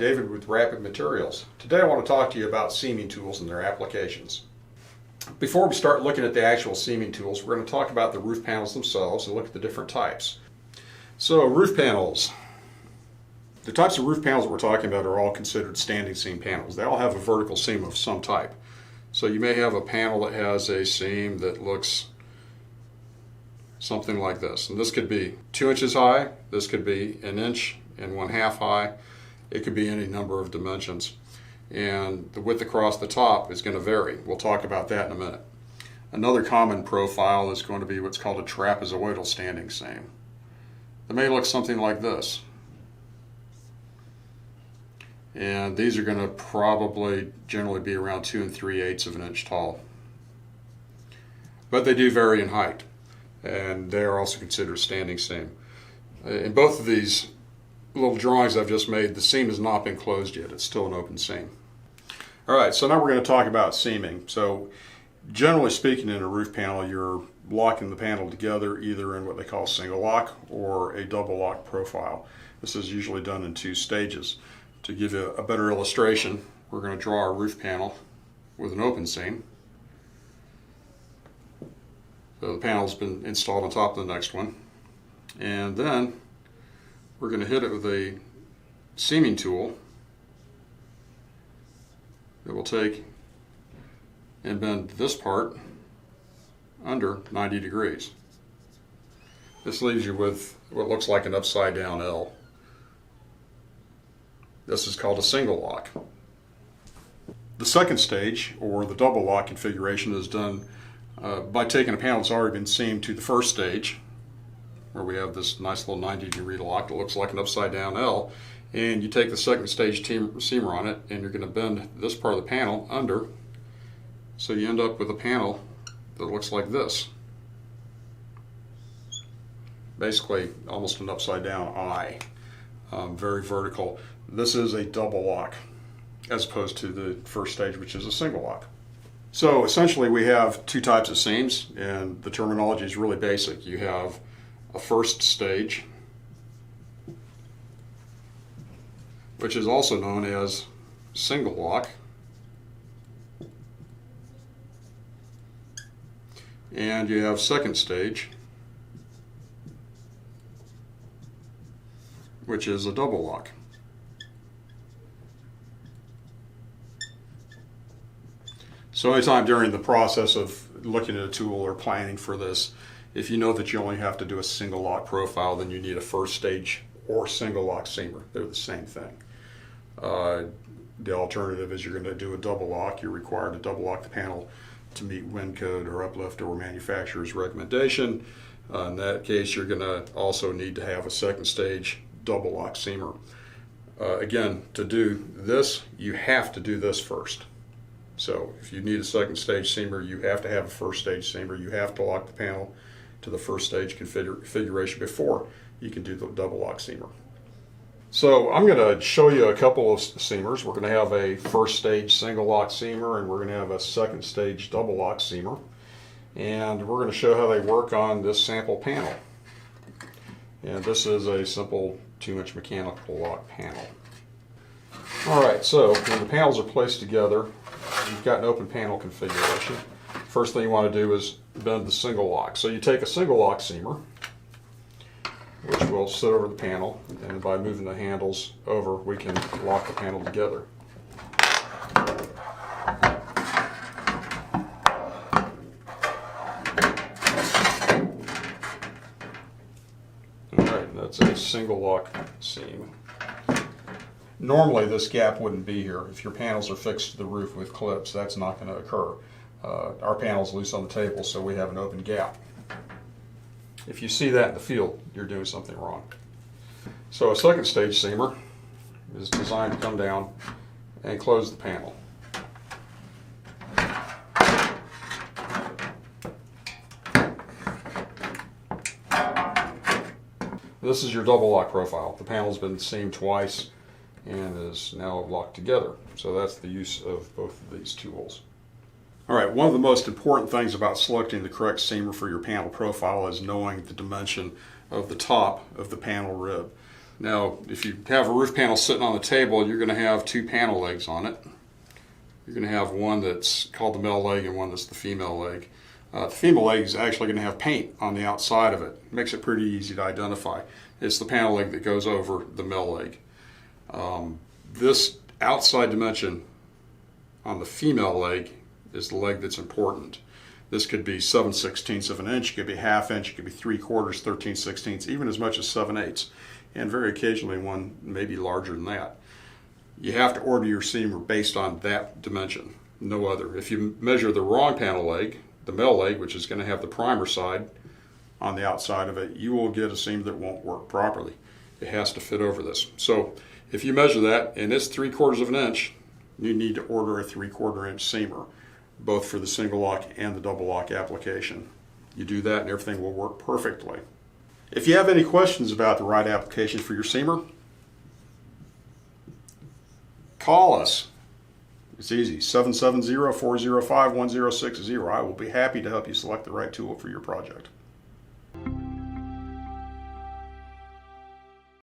David with RapidMaterials. Today I want to talk to you about seaming tools and their applications. Before we start looking at the actual seaming tools, we're going to talk about the roof panels themselves and look at the different types. So, roof panels. The types of roof panels that we're talking about are all considered standing seam panels. They all have a vertical seam of some type. So you may have a panel that has a seam that looks something like this. And this could be 2 inches high, this could be 1 1/2 inches high, it could be any number of dimensions. And the width across the top is going to vary. We'll talk about that in a minute. Another common profile is going to be what's called a trapezoidal standing seam. It may look something like this. And these are going to probably generally be around 2 3/8 of an inch tall. But they do vary in height, and they are also considered standing seam. In both of these little drawings I've just made, the seam has not been closed yet. It's still an open seam. Alright, so now we're going to talk about seaming. So generally speaking, in a roof panel, you're locking the panel together either in what they call single lock or a double lock profile. This is usually done in 2 stages. To give you a better illustration, we're going to draw our roof panel with an open seam. So the panel's been installed on top of the next one. And then we're going to hit it with a seaming tool that will take and bend this part under 90 degrees. This leaves you with what looks like an upside down L. This is called a single lock. The second stage, or the double lock configuration, is done by taking a panel that's already been seamed to the first stage, where we have this nice little 90-degree lock that looks like an upside down L, and you take the second stage seamer on it, and you're going to bend this part of the panel under, so you end up with a panel that looks like this. Basically almost an upside down I. Very vertical. This is a double lock as opposed to the first stage, which is a single lock. So essentially we have 2 types of seams, and the terminology is really basic. You have a first stage, which is also known as single lock, and you have second stage, which is a double lock. So anytime during the process of looking at a tool or planning for this, if you know that you only have to do a single lock profile, then you need a first stage or single lock seamer. They're the same thing. The alternative is you're going to do a double lock. You're required to double lock the panel to meet wind code or uplift or manufacturer's recommendation. In that case, you're going to also need to have a second stage double lock seamer. Again, to do this, you have to do this first. So if you need a second stage seamer, you have to have a first stage seamer. You have to lock the panel to the first stage configuration before you can do the double lock seamer. So I'm going to show you a couple of seamers. We're going to have a first stage single lock seamer, and we're going to have a second stage double lock seamer. And we're going to show how they work on this sample panel. And this is a simple 2-inch mechanical lock panel. Alright, so when the panels are placed together, you've got an open panel configuration. First thing you want to do is bend the single lock. So you take a single lock seamer, which will sit over the panel, and by moving the handles over, we can lock the panel together. Alright, that's a single lock seam. Normally this gap wouldn't be here. If your panels are fixed to the roof with clips, that's not going to occur. Our panel's loose on the table, so we have an open gap. If you see that in the field, you're doing something wrong. So a second stage seamer is designed to come down and close the panel. This is your double lock profile. The panel's been seamed twice and is now locked together. So that's the use of both of these tools. Alright, one of the most important things about selecting the correct seamer for your panel profile is knowing the dimension of the top of the panel rib. Now, if you have a roof panel sitting on the table, you're going to have two panel legs on it. You're going to have one that's called the male leg and one that's the female leg. The female leg is actually going to have paint on the outside of it. Makes it pretty easy to identify. It's the panel leg that goes over the male leg. This outside dimension on the female leg is the leg that's important. This could be 7/16 of an inch, it could be ½ inch, it could be 3/4, 13/16, even as much as 7/8. And very occasionally one may be larger than that. You have to order your seamer based on that dimension, no other. If you measure the wrong panel leg, the male leg, which is going to have the primer side on the outside of it, you will get a seam that won't work properly. It has to fit over this. So if you measure that and it's 3/4 of an inch, you need to order a 3/4 inch seamer, both for the single lock and the double lock application. You do that and everything will work perfectly. If you have any questions about the right application for your seamer, call us. It's easy, 770-405-1060. I will be happy to help you select the right tool for your project.